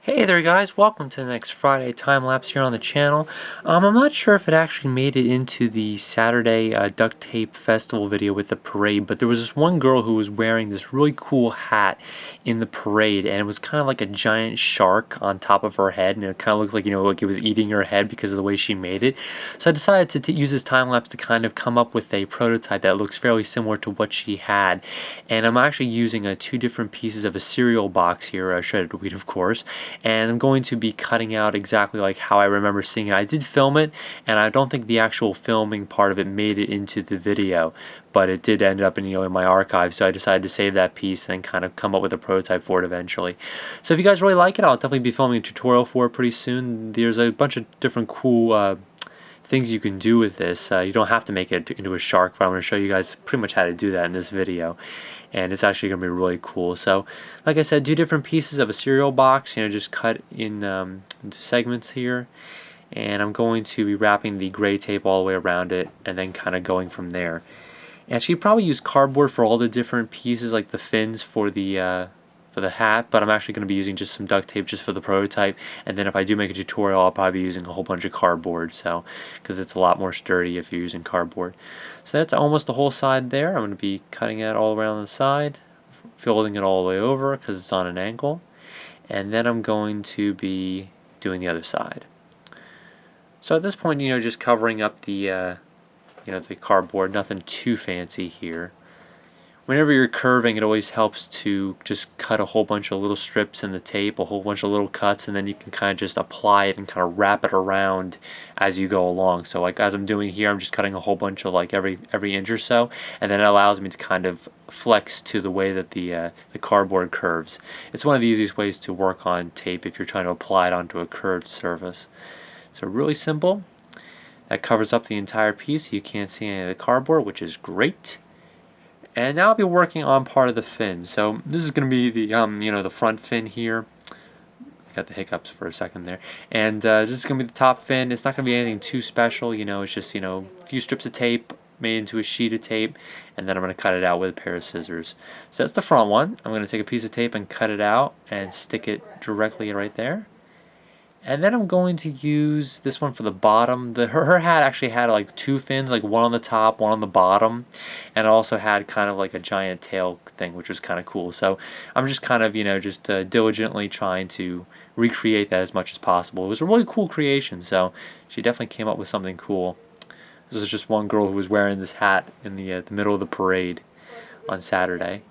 Hey there guys, welcome to the next Friday time lapse here on the channel. I'm not sure if it actually made it into the Saturday duct tape festival video with the parade, but there was this one girl who was wearing this really cool hat in the parade, and it was kind of like a giant shark on top of her head, and it kind of looked like, like it was eating her head because of the way she made it. So I decided to use this time lapse to kind of come up with a prototype that looks fairly similar to what she had. And I'm actually using two different pieces of a cereal box here, shredded wheat of course, and I'm going to be cutting out exactly like how I remember seeing it. I did film it, and I don't think the actual filming part of it made it into the video, but it did end up in in my archive, so I decided to save that piece and then kind of come up with a prototype for it eventually. So if you guys really like it, I'll definitely be filming a tutorial for it pretty soon. There's a bunch of different cool things you can do with this. You don't have to make it into a shark, but I'm going to show you guys pretty much how to do that in this video, and it's actually going to be really cool. So like I said, 2 different pieces of a cereal box, just cut in into segments here, and I'm going to be wrapping the gray tape all the way around it and then kind of going from there. And you probably use cardboard for all the different pieces, like the fins for the hat, but I'm actually going to be using just some duct tape just for the prototype, and then if I do make a tutorial, I'll probably be using a whole bunch of cardboard, so because it's a lot more sturdy if you're using cardboard. So that's almost the whole side there. I'm going to be cutting it all around the side, folding it all the way over because it's on an angle, and then I'm going to be doing the other side. So at this point, just covering up the the cardboard, nothing too fancy here. Whenever you're curving, it always helps to just cut a whole bunch of little strips in the tape, a whole bunch of little cuts, and then you can kind of just apply it and kind of wrap it around as you go along. So like as I'm doing here, I'm just cutting a whole bunch of like every inch or so, and then it allows me to kind of flex to the way that the cardboard curves. It's one of the easiest ways to work on tape if you're trying to apply it onto a curved surface. So really simple. That covers up the entire piece, so you can't see any of the cardboard, which is great. And now I'll be working on part of the fin. So this is going to be the the front fin here. I got the hiccups for a second there. And this is going to be the top fin. It's not going to be anything too special. It's just a few strips of tape made into a sheet of tape, and then I'm going to cut it out with a pair of scissors. So that's the front one. I'm going to take a piece of tape and cut it out and stick it directly right there. And then I'm going to use this one for the bottom. Her hat actually had like 2 fins, like one on the top, one on the bottom, and it also had kind of like a giant tail thing, which was kind of cool. So I'm just kind of diligently trying to recreate that as much as possible. It was a really cool creation, so she definitely came up with something cool. This is just one girl who was wearing this hat in the middle of the parade on Saturday.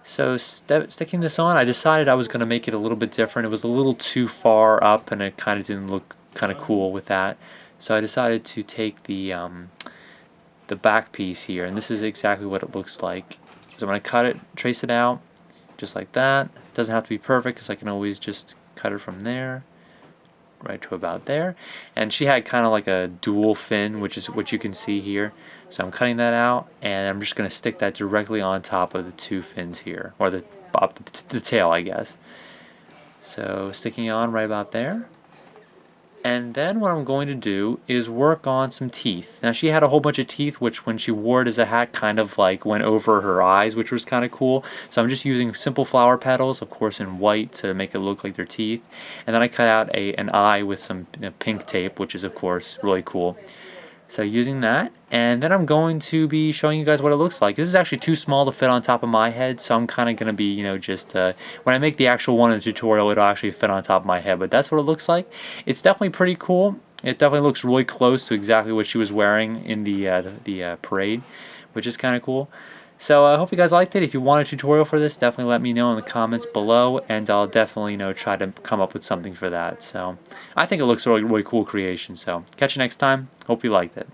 So sticking this on, I decided I was going to make it a little bit different. It was a little too far up, and it kind of didn't look kind of cool with that. So I decided to take the back piece here, and this is exactly what it looks like. So I'm going to cut it, trace it out, just like that. It doesn't have to be perfect because I can always just cut it from there right to about there. And she had kind of like a dual fin, which is what you can see here. So I'm cutting that out, and I'm just going to stick that directly on top of the 2 fins here, or the tail, I guess. So sticking on right about there. And then what I'm going to do is work on some teeth. Now she had a whole bunch of teeth, which when she wore it as a hat kind of like went over her eyes, which was kind of cool. So I'm just using simple flower petals, of course in white, to make it look like their teeth. And then I cut out an eye with some pink tape, which is of course really cool. So using that, and then I'm going to be showing you guys what it looks like. This is actually too small to fit on top of my head, so I'm kind of going to be, when I make the actual one in the tutorial, it'll actually fit on top of my head, but that's what it looks like. It's definitely pretty cool. It definitely looks really close to exactly what she was wearing in the parade, which is kind of cool. So I hope you guys liked it. If you want a tutorial for this, definitely let me know in the comments below, and I'll definitely try to come up with something for that. So I think it looks a really cool creation. So catch you next time. Hope you liked it.